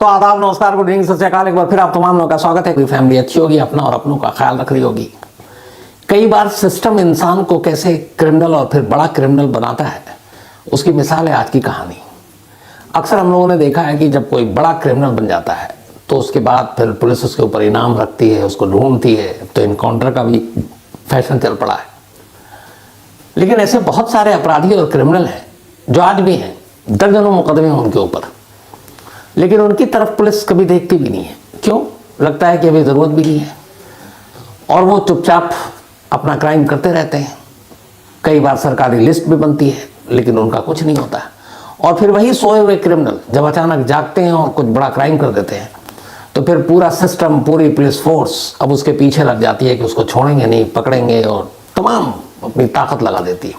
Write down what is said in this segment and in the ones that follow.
तो आदाब, नमस्कार, गुड इवनिंग, सत श्री अकाल। एक बार फिर आप तमाम लोगों का स्वागत है। कोई फैमिली अच्छी होगी, अपना और अपनों का ख्याल रख रही होगी। कई बार सिस्टम इंसान को कैसे क्रिमिनल और फिर बड़ा क्रिमिनल बनाता है, उसकी मिसाल है आज की कहानी। अक्सर हम लोगों ने देखा है कि जब कोई बड़ा क्रिमिनल बन जाता है तो उसके बाद फिर पुलिस उसके ऊपर इनाम रखती है, उसको ढूंढती है। तो इनकाउंटर का भी फैशन चल पड़ा है। लेकिन ऐसे बहुत सारे अपराधी और क्रिमिनल हैं जो आज भी हैं, दर्जनों मुकदमे हैं उनके ऊपर, लेकिन उनकी तरफ पुलिस कभी देखती भी नहीं है। क्यों? लगता है कि अभी ज़रूरत भी नहीं है और वो चुपचाप अपना क्राइम करते रहते हैं। कई बार सरकारी लिस्ट भी बनती है लेकिन उनका कुछ नहीं होता है। और फिर वही सोए हुए क्रिमिनल जब अचानक जागते हैं और कुछ बड़ा क्राइम कर देते हैं तो फिर पूरा सिस्टम, पूरी पुलिस फोर्स अब उसके पीछे लग जाती है कि उसको छोड़ेंगे नहीं, पकड़ेंगे, और तमाम अपनी ताकत लगा देती है।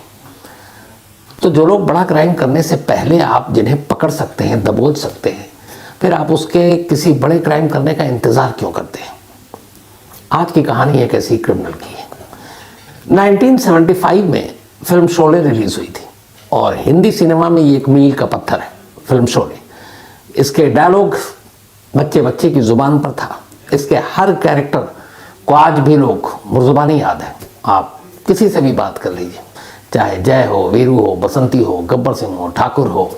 तो जो लोग बड़ा क्राइम करने से पहले आप जिन्हें पकड़ सकते हैं, दबोच सकते हैं, फिर आप उसके किसी बड़े क्राइम करने का इंतज़ार क्यों करते हैं? आज की कहानी एक ऐसी क्रिमिनल की है। 1975 में फिल्म शोले रिलीज़ हुई थी और हिंदी सिनेमा में ये एक मील का पत्थर है फिल्म शोले। इसके डायलॉग बच्चे बच्चे की ज़ुबान पर था। इसके हर कैरेक्टर को आज भी लोग मुर्ज़ुबानी याद है। आप किसी से भी बात कर लीजिए, चाहे जय हो, वीरू हो, बसंती हो, गब्बर सिंह हो, ठाकुर हो,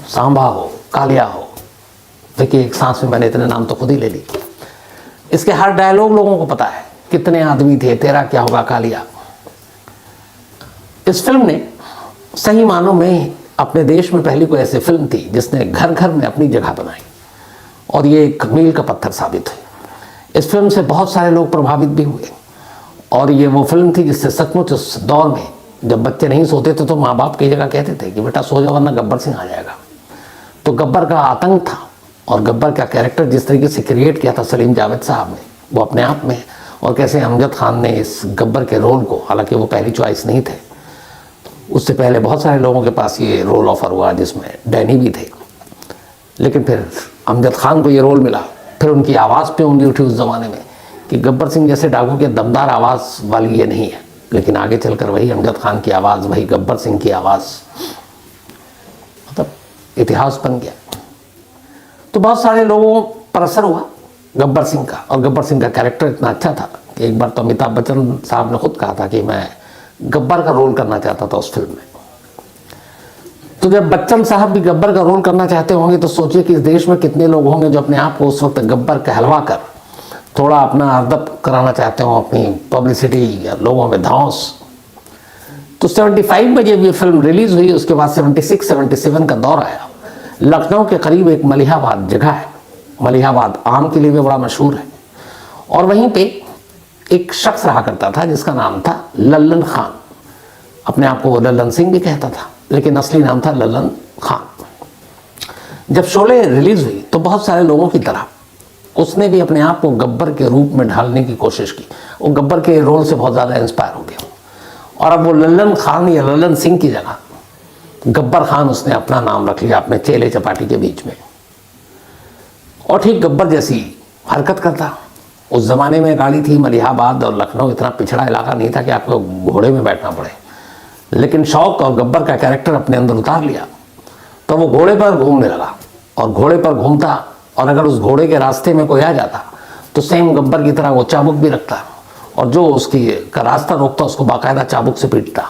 सांबा हो, कालिया हो। देखिए, एक सांस में मैंने इतने नाम तो खुद ही ले ली। इसके हर डायलॉग लोगों को पता है। कितने आदमी थे, तेरा क्या होगा कालिया। इस फिल्म ने सही मानों में अपने देश में पहली कोई ऐसी फिल्म थी जिसने घर घर में अपनी जगह बनाई और ये एक मील का पत्थर साबित हुई। इस फिल्म से बहुत सारे लोग प्रभावित भी हुए और ये वो फिल्म थी जिससे सचमुच उस दौर में जब बच्चे नहीं सोते थे तो माँ बाप की जगह कहते थे कि बेटा सो जाओ वरना गब्बर सिंह आ जाएगा। तो गब्बर का आतंक था और गब्बर का कैरेक्टर जिस तरीके से क्रिएट किया था सलीम जावेद साहब ने, वो अपने आप में, और कैसे अमजद खान ने इस गब्बर के रोल को, हालांकि वो पहली चॉइस नहीं थे, उससे पहले बहुत सारे लोगों के पास ये रोल ऑफर हुआ जिसमें डैनी भी थे, लेकिन फिर अमजद खान को ये रोल मिला। फिर उनकी आवाज़ पे उंगली उठी उस ज़माने में कि गब्बर सिंह जैसे डाकू के दमदार आवाज़ वाली ये नहीं है, लेकिन आगे चलकर वही अमजद खान की आवाज़, वही गब्बर सिंह की आवाज़, मतलब इतिहास बन गया। तो बहुत सारे लोगों पर असर हुआ गब्बर सिंह का, और गब्बर सिंह का कैरेक्टर इतना अच्छा था कि एक बार तो अमिताभ बच्चन साहब ने खुद कहा था कि मैं गब्बर का रोल करना चाहता था उस फिल्म में। तो जब बच्चन साहब भी गब्बर का रोल करना चाहते होंगे तो सोचिए कि इस देश में कितने लोग होंगे जो अपने आप को उस वक्त गब्बर कहलवा कर थोड़ा अपना अदब कराना चाहते हो, अपनी पब्लिसिटी या लोगों में धौंस। तो 75 में जब ये फिल्म रिलीज़ हुई, उसके बाद 76-77 का दौर आया। लखनऊ के करीब एक मलिहाबाद जगह है, मलिहाबाद आम के लिए भी बड़ा मशहूर है, और वहीं पे एक शख्स रहा करता था जिसका नाम था लल्लन खान। अपने आप को वो लल्लन सिंह भी कहता था, लेकिन असली नाम था लल्लन खान। जब शोले रिलीज़ हुई तो बहुत सारे लोगों की तरह उसने भी अपने आप को गब्बर के रूप में ढालने की कोशिश की। वो गब्बर के रोल से बहुत ज़्यादा इंस्पायर हो गया और अब वो लल्लन खान या लल्लन सिंह की जगह गब्बर खान उसने अपना नाम रख लिया अपने चेले चपाटी के बीच में, और ठीक गब्बर जैसी हरकत करता। उस ज़माने में गाड़ी थी, मलिहाबाद और लखनऊ इतना पिछड़ा इलाका नहीं था कि आपको घोड़े में बैठना पड़े, लेकिन शौक और गब्बर का कैरेक्टर अपने अंदर उतार लिया तो वो घोड़े पर घूमने लगा। और घोड़े पर घूमता, और अगर उस घोड़े के रास्ते में कोई आ जाता तो सेम गब्बर की तरह वो चाबुक भी रखता, और जो उसकी का रास्ता रोकता उसको बाकायदा चाबुक से पीटता।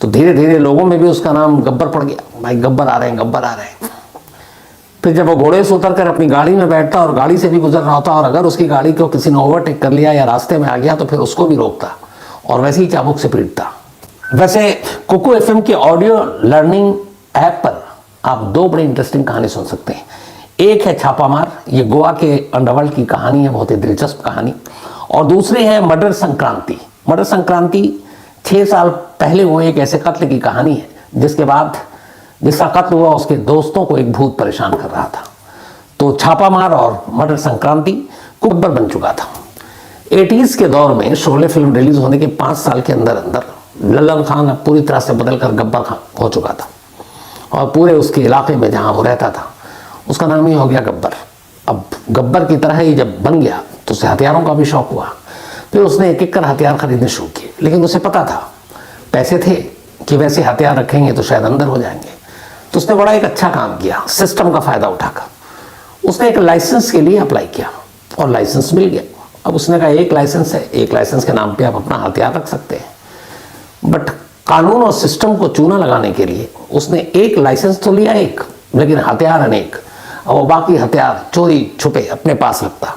तो धीरे धीरे लोगों में भी उसका नाम गब्बर पड़ गया। भाई गब्बर आ रहे हैं, गब्बर आ रहे हैं। फिर जब वो घोड़े से उतर कर अपनी गाड़ी में बैठता और गाड़ी से भी गुजर रहा होता, और अगर उसकी गाड़ी को किसी ने ओवरटेक कर लिया या रास्ते में आ गया तो फिर उसको भी रोकता और वैसे ही चाबुक से पीटता। वैसे कुकू एफएम की ऑडियो लर्निंग ऐप पर आप दो बड़ी इंटरेस्टिंग कहानी सुन सकते हैं। एक है छापामार, ये गोवा के अंडरवर्ल्ड की कहानी है, बहुत ही दिलचस्प कहानी। और दूसरी है मर्डर संक्रांति। मर्डर संक्रांति 6 साल पहले हुए एक ऐसे कत्ल की कहानी है जिसके बाद जिसका कत्ल हुआ उसके दोस्तों को एक भूत परेशान कर रहा था। तो छापामार और मर्डर संक्रांति कुब्बर बन चुका था। 80s के दौर में शोले फिल्म रिलीज होने के 5 साल के अंदर अंदर लल्लन खान अब पूरी तरह से बदल कर गब्बर खान हो चुका था, और पूरे उसके इलाके में जहाँ वो रहता था उसका नाम ही हो गया गब्बर। अब गब्बर की तरह ही जब बन गया तो उसे हथियारों का भी शौक हुआ। फिर उसने एक एक कर हथियार खरीदने शुरू किए, लेकिन उसे पता था पैसे थे कि वैसे हथियार रखेंगे तो शायद अंदर हो जाएंगे। तो उसने बड़ा एक अच्छा काम किया, सिस्टम का फ़ायदा उठाकर उसने एक लाइसेंस के लिए अप्लाई किया और लाइसेंस मिल गया। अब उसने कहा एक लाइसेंस है, एक लाइसेंस के नाम पे आप अपना हथियार रख सकते हैं। बट कानून और सिस्टम को चूना लगाने के लिए उसने एक लाइसेंस तो लिया एक, लेकिन हथियार अनेक। और वो बाकी हथियार चोरी छुपे अपने पास रखता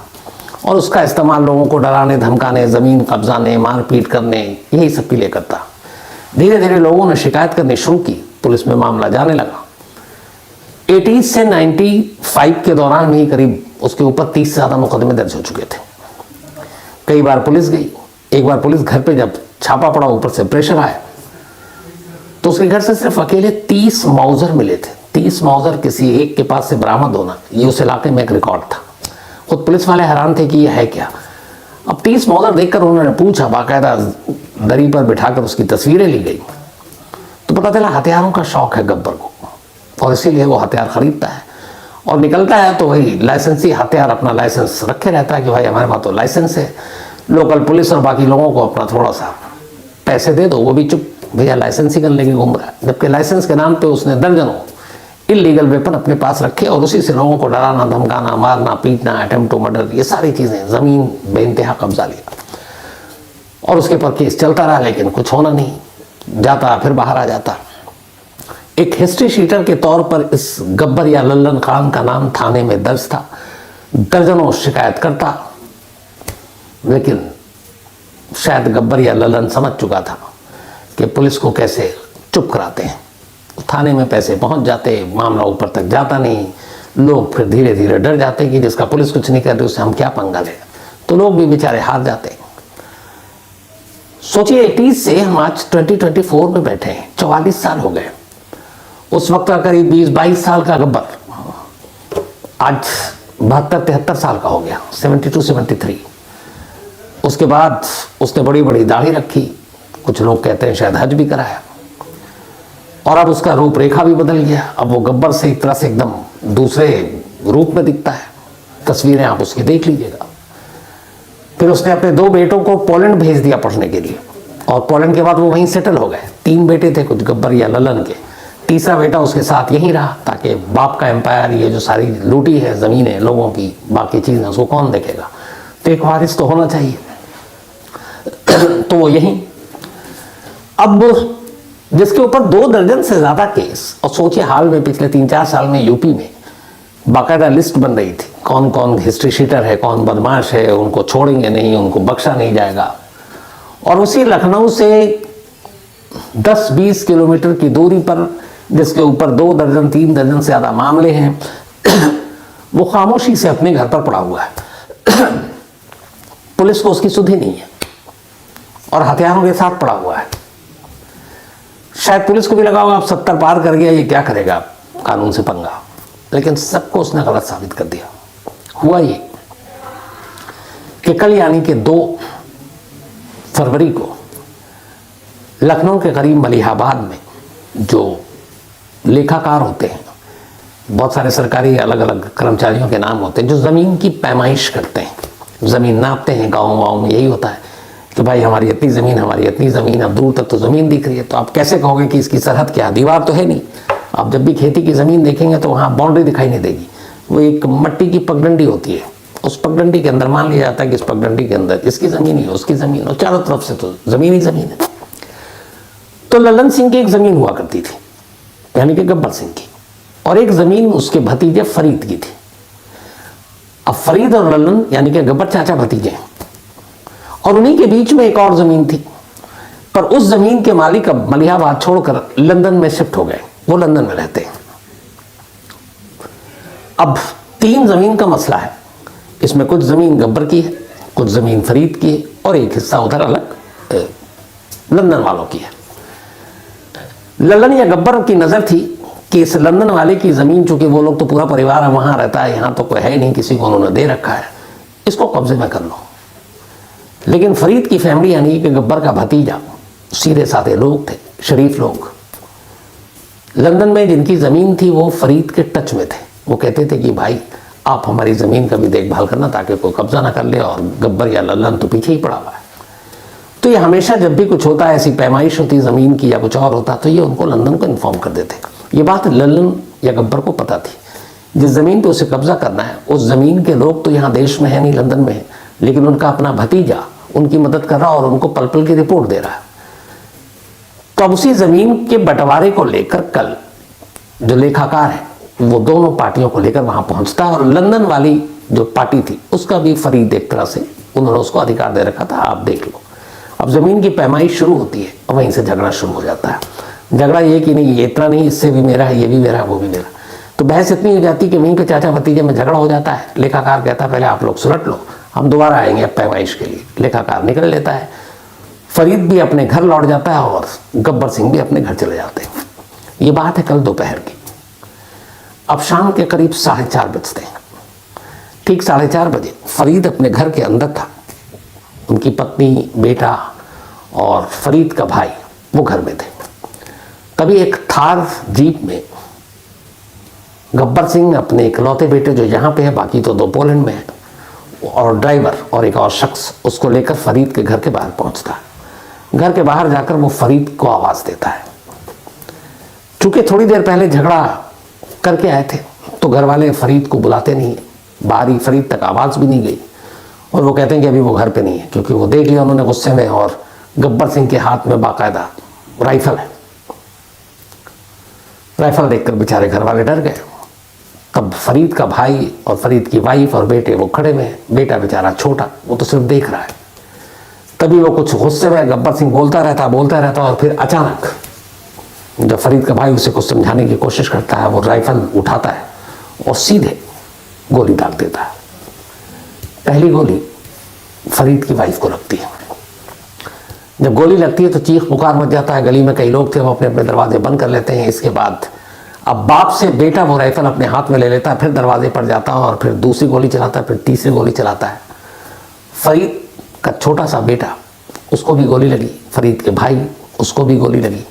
और उसका इस्तेमाल लोगों को डराने धमकाने, ज़मीन कब्जाने, मारपीट करने, यही सब के लिए करता। धीरे धीरे लोगों ने शिकायत करनी शुरू की, पुलिस में मामला जाने लगा। 80 से 95 के दौरान ही करीब उसके ऊपर 30 से ज़्यादा मुकदमे दर्ज हो चुके थे। कई बार पुलिस गई, एक बार पुलिस घर पे जब छापा पड़ा, ऊपर से प्रेशर आया, तो उसके घर से सिर्फ अकेले 30 माउजर मिले थे। 30 माउजर किसी एक के पास से बरामद होना, ये उस इलाके में एक रिकॉर्ड था। खुद पुलिस वाले हैरान थे कि यह है क्या। अब 30 माउजर देखकर उन्होंने पूछा, बाकायदा दरी पर बिठाकर उसकी तस्वीरें ली गई, तो पता चला हथियारों का शौक है गब्बर को और इसीलिए वो हथियार खरीदता है और निकलता है तो वही लाइसेंसी हथियार अपना लाइसेंस रखे रहता है कि भाई हमारे पास तो लाइसेंस है। लोकल पुलिस और बाकी लोगों को अपना थोड़ा सा पैसे दे दो, वो भी चुप, भैया लाइसेंस ही कर लेके घूम रहा है। जबकि लाइसेंस के नाम पे उसने दर्जनों इलीगल वेपन अपने पास रखे और उसी से लोगों को डराना, धमकाना, मारना, पीटना, अटेम्प्ट टू मर्डर, ये सारी चीज़ें, ज़मीन बेइंतहा कब्जा लिया। और उसके पर केस चलता रहा, लेकिन कुछ होना नहीं, जाता फिर बाहर आ जाता। एक हिस्ट्री शीटर के तौर पर इस गब्बर या लल्लन खान का नाम थाने में दर्ज था। दर्जनों शिकायत करता, लेकिन शायद गब्बर या लल्लन समझ चुका था कि पुलिस को कैसे चुप कराते हैं। थाने में पैसे पहुंच जाते, मामला ऊपर तक जाता नहीं, लोग फिर धीरे धीरे डर जाते कि जिसका पुलिस कुछ नहीं कर रही उससे हम क्या पंगा लें, तो लोग भी बेचारे हार जाते। सोचिए 80 से हम आज 2024 में बैठे हैं, 44 साल हो गए। उस वक्त का करीब 20-22 साल का गब्बर आज 72-73 साल का हो गया, 72-73। उसके बाद उसने बड़ी बड़ी दाढ़ी रखी, कुछ लोग कहते हैं शायद हज भी कराया, और अब उसका रूपरेखा भी बदल गया। अब वो गब्बर से एक तरह से एकदम दूसरे रूप में दिखता है। तस्वीरें आप उसकी देख लीजिएगा। फिर उसने अपने 2 बेटों को पोलैंड भेज दिया पढ़ने के लिए और पोलैंड के बाद वो वहीं सेटल हो गए। 3 बेटे थे कुछ गब्बर या लल्लन के, तीसरा बेटा उसके साथ यहीं रहा ताकि बाप का एम्पायर, ये जो सारी लूटी है ज़मीनें लोगों की, बाकी चीज़ें, उसको कौन देखेगा, तो एक वारिस तो होना चाहिए। तो वो यहीं, अब जिसके ऊपर 2 दर्जन से ज़्यादा केस, और सोचिए हाल में पिछले 3-4 साल में यूपी में बाकायदा लिस्ट बन रही थी, कौन कौन हिस्ट्री शीटर है, कौन बदमाश है, उनको छोड़ेंगे नहीं, उनको बख्शा नहीं जाएगा। और उसी लखनऊ से 10-20 किलोमीटर की दूरी पर जिसके ऊपर 2 दर्जन 3 दर्जन से ज़्यादा मामले हैं, वो खामोशी से अपने घर पर पड़ा हुआ है। पुलिस को उसकी सुधि नहीं है और हथियारों के साथ पड़ा हुआ है। शायद पुलिस को भी लगा होगा अब 70 पार कर गया, ये क्या करेगा कानून से पंगा, लेकिन सबको उसने गलत साबित कर दिया। हुआ ये कि कल यानी कि 2 फरवरी को लखनऊ के करीब मलिहाबाद में जो लेखाकार होते हैं, बहुत सारे सरकारी अलग अलग कर्मचारियों के नाम होते हैं, जो ज़मीन की पैमाइश करते हैं, ज़मीन नापते हैं। गाँव में यही होता है कि भाई हमारी इतनी ज़मीन, हमारी इतनी ज़मीन, अब दूर तक तो ज़मीन दिख रही है, तो आप कैसे कहोगे कि इसकी सरहद क्या, दीवार तो है नहीं। आप जब भी खेती की ज़मीन देखेंगे तो वहाँ बाउंड्री दिखाई नहीं देगी, वो एक मिट्टी की पगडंडी होती है। उस पगडंडी के अंदर मान लिया जाता है कि इस पगडंडी के अंदर इसकी ज़मीन है, उसकी ज़मीन, और चारों तरफ से तो ज़मीन ही ज़मीन है। तो लल्लन सिंह की एक ज़मीन हुआ करती थी, यानी कि गब्बर सिंह की, और एक ज़मीन उसके भतीजे फरीद की थी। अब फरीद और लल्लन यानी कि गब्बर चाचा भतीजे हैं, और उन्हीं के बीच में एक और ज़मीन थी। पर उस ज़मीन के मालिक अब मलिहाबाद छोड़कर लंदन में शिफ्ट हो गए, वो लंदन में रहते हैं। अब 3 ज़मीन का मसला है, इसमें कुछ ज़मीन गब्बर की है, कुछ ज़मीन फरीद की है, और एक हिस्सा उधर अलग लंदन वालों की है। लल्लन या गब्बर की नज़र थी कि इस लंदन वाले की ज़मीन, चूंकि वो लोग तो पूरा परिवार वहाँ रहता है, यहाँ तो कोई है नहीं, किसी को उन्होंने दे रखा है, इसको कब्जे में कर लो। लेकिन फरीद की फैमिली यानी कि गब्बर का भतीजा, सीधे साधे लोग थे, शरीफ लोग, लंदन में जिनकी ज़मीन थी वो फरीद के टच में थे। वो कहते थे कि भाई आप हमारी ज़मीन का भी देखभाल करना ताकि कोई कब्जा ना कर ले, और गब्बर या लल्लन तो पीछे ही पड़ा हुआ है। तो ये हमेशा जब भी कुछ होता है, ऐसी पैमाइश होती ज़मीन की या कुछ और होता, तो ये उनको लंदन को इन्फॉर्म कर देते। ये बात लल्लन या गब्बर को पता थी जिस ज़मीन पे उसे कब्जा करना है उस ज़मीन के लोग तो यहाँ देश में है नहीं, लंदन में है, लेकिन उनका अपना भतीजा उनकी मदद कर रहा और उनको पल पल की रिपोर्ट दे रहा है। तो अब उसी ज़मीन के बंटवारे को लेकर कल जो लेखाकार है वो दोनों पार्टियों को लेकर वहाँ पहुँचता है, और लंदन वाली जो पार्टी थी उसका भी फरीद एक तरह से उन्होंने उसको अधिकार दे रखा था, आप देख लो। अब ज़मीन की पैमाई शुरू होती है और वहीं से झगड़ा शुरू हो जाता है। झगड़ा ये कि नहीं ये इतना नहीं, इससे भी मेरा है, ये भी मेरा है, वो भी मेरा। तो बहस इतनी हो जाती कि वहीं पे चाचा भतीजे में झगड़ा हो जाता है। लेखाकार कहता है पहले आप लोग सुलट लो, हम दोबारा आएंगे अब पैमाइश के लिए। लेखाकार निकल लेता है, फरीद भी अपने घर लौट जाता है और गब्बर सिंह भी अपने घर चले जाते हैं। ये बात है कल दोपहर की। अब शाम के करीब 4:30 बजते हैं। ठीक 4:30 बजे फरीद अपने घर के अंदर था, उनकी पत्नी, बेटा और फरीद का भाई वो घर में थे। तभी एक थार जीप में गब्बर सिंह अपने इकलौते बेटे जो यहाँ पे है, बाकी तो 2 पोलैंड में है, और ड्राइवर और एक और शख्स उसको लेकर फरीद के घर के बाहर पहुँचता है। घर के बाहर जाकर वो फरीद को आवाज़ देता है। चूँकि थोड़ी देर पहले झगड़ा करके आए थे तो घर वाले फरीद को बुलाते नहीं है, बाहर ही फरीद तक आवाज़ भी नहीं गई, और वो कहते हैं कि अभी वो घर पे नहीं है, क्योंकि वो देख लिया उन्होंने गुस्से में, और गब्बर सिंह के हाथ में बाकायदा राइफल है। राइफल देखकर बेचारे घर वाले डर गए। तब फरीद का भाई और फरीद की वाइफ और बेटे वो खड़े में हैं। बेटा बेचारा छोटा, वो तो सिर्फ देख रहा है। तभी वो कुछ गुस्से में गब्बर सिंह बोलता रहता, और फिर अचानक जब फरीद का भाई उसे कुछ समझाने की कोशिश करता है, वो राइफल उठाता है और सीधे गोली दाग देता है। पहली गोली फरीद की वाइफ को लगती है। जब गोली लगती है तो चीख पुकार मच जाता है। गली में कई लोग थे, वो अपने अपने दरवाजे बंद कर लेते हैं। इसके बाद अब बाप से बेटा वो राइफल अपने हाथ में ले लेता है, फिर दरवाजे पर जाता है और फिर दूसरी गोली चलाता है, फिर तीसरी गोली चलाता है। फरीद का छोटा सा बेटा, उसको भी गोली लगी, फरीद के भाई, उसको भी गोली लगी,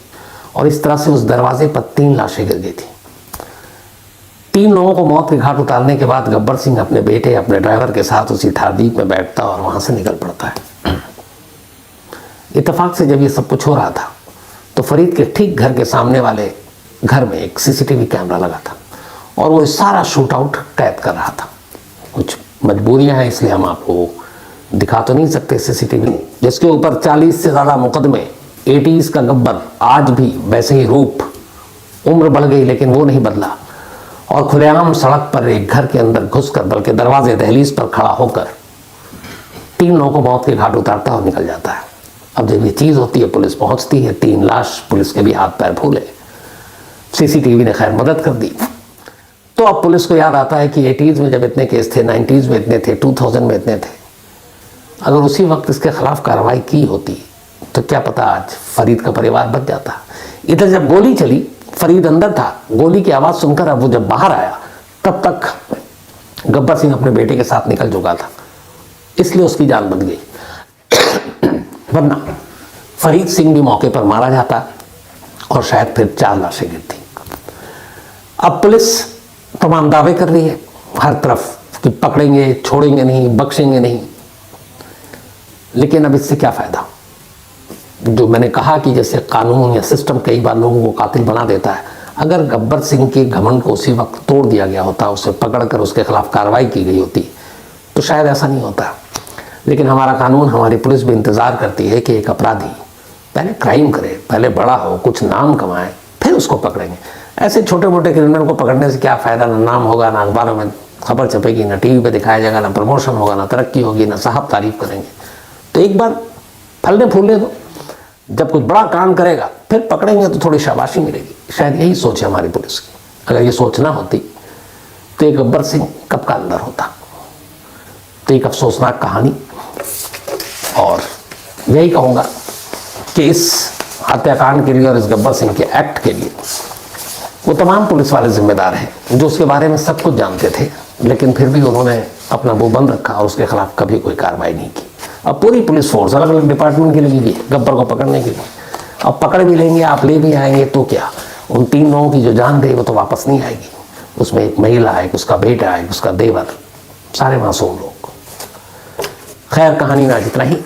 और इस तरह से उस दरवाजे पर 3 लाशें गिर गई थी। 3 लोगों को मौत के घाट उतारने के बाद गब्बर सिंह अपने बेटे, अपने ड्राइवर के साथ उसी थार जीप में बैठता और वहाँ से निकल पड़ता है। इत्तेफाक से जब ये सब कुछ हो रहा था तो फरीद के ठीक घर के सामने वाले घर में एक सीसीटीवी कैमरा लगा था, और वो सारा शूट आउट कैद कर रहा था। कुछ मजबूरियां हैं इसलिए हम आपको दिखा तो नहीं सकते सीसीटीवी, जिसके ऊपर 40 से ज़्यादा मुकदमे। 80s का गब्बर आज भी वैसे ही रूप, उम्र बढ़ गई लेकिन वो नहीं बदला, और खुलेआम सड़क पर एक घर के अंदर घुसकर, बल्कि दरवाजे दहलीज पर खड़ा होकर 3 लोगों को मौत के घाट उतारता और निकल जाता है। अब जब ये चीज़ होती है, पुलिस पहुंचती है, 3 लाश, पुलिस के भी हाथ पैर फूले। सीसीटीवी ने खैर मदद कर दी। तो अब पुलिस को याद आता है कि 80s में जब इतने केस थे, 90s में इतने थे, 2000 में इतने थे, अगर उसी वक्त इसके खिलाफ कार्रवाई की होती तो क्या पता आज फरीद का परिवार बच जाता। इधर जब गोली चली, फरीद अंदर था, गोली की आवाज़ सुनकर अब वो जब बाहर आया तब तक गब्बर सिंह अपने बेटे के साथ निकल चुका था, इसलिए उसकी जान बच गई। वरना फरीद सिंह भी मौके पर मारा जाता और शायद फिर 4 लाशें गिरती। अब पुलिस तमाम दावे कर रही है हर तरफ कि पकड़ेंगे, छोड़ेंगे नहीं, बख्शेंगे नहीं, लेकिन अब इससे क्या फ़ायदा। जो मैंने कहा कि जैसे कानून या सिस्टम कई बार लोगों को कातिल बना देता है, अगर गब्बर सिंह के घमंड को उसी वक्त तोड़ दिया गया होता, उसे पकड़कर उसके खिलाफ कार्रवाई की गई होती, तो शायद ऐसा नहीं होता। लेकिन हमारा कानून, हमारी पुलिस भी इंतज़ार करती है कि एक अपराधी पहले क्राइम करे, पहले बड़ा हो, कुछ नाम कमाए, फिर उसको पकड़ेंगे। ऐसे छोटे मोटे क्रिमिनल को पकड़ने से क्या फ़ायदा, ना नाम होगा, ना अखबारों में खबर छपेगी, ना टीवी पे दिखाया जाएगा, ना प्रमोशन होगा, ना तरक्की होगी, ना साहब तारीफ करेंगे। तो एक बार फलने फूलने दो, जब कुछ बड़ा काम करेगा फिर पकड़ेंगे तो थोड़ी शाबाशी मिलेगी। शायद यही सोच है हमारी पुलिस की। अगर ये सोच ना होती तो ये गब्बर सिंह कब का अंदर होता। तो एक अफसोसनाक कहानी, और यही कहूँगा कि इस हत्याकांड के लिए और इस गब्बर सिंह के एक्ट के लिए वो तमाम पुलिस वाले जिम्मेदार हैं जो उसके बारे में सब कुछ जानते थे, लेकिन फिर भी उन्होंने अपना मुंह बंद रखा और उसके खिलाफ कभी कोई कार्रवाई नहीं की। अब पूरी पुलिस फोर्स अलग अलग डिपार्टमेंट की लगी हुई है गब्बर को पकड़ने के लिए। अब पकड़ भी लेंगे, आप ले भी आएंगे तो क्या, उन 3 लोगों की जो जान गई वो तो वापस नहीं आएगी। उसमें एक महिला, एक उसका बेटा, एक उसका देवर, सारे मासूम लोग। खैर, कहानी में आज इतना ही।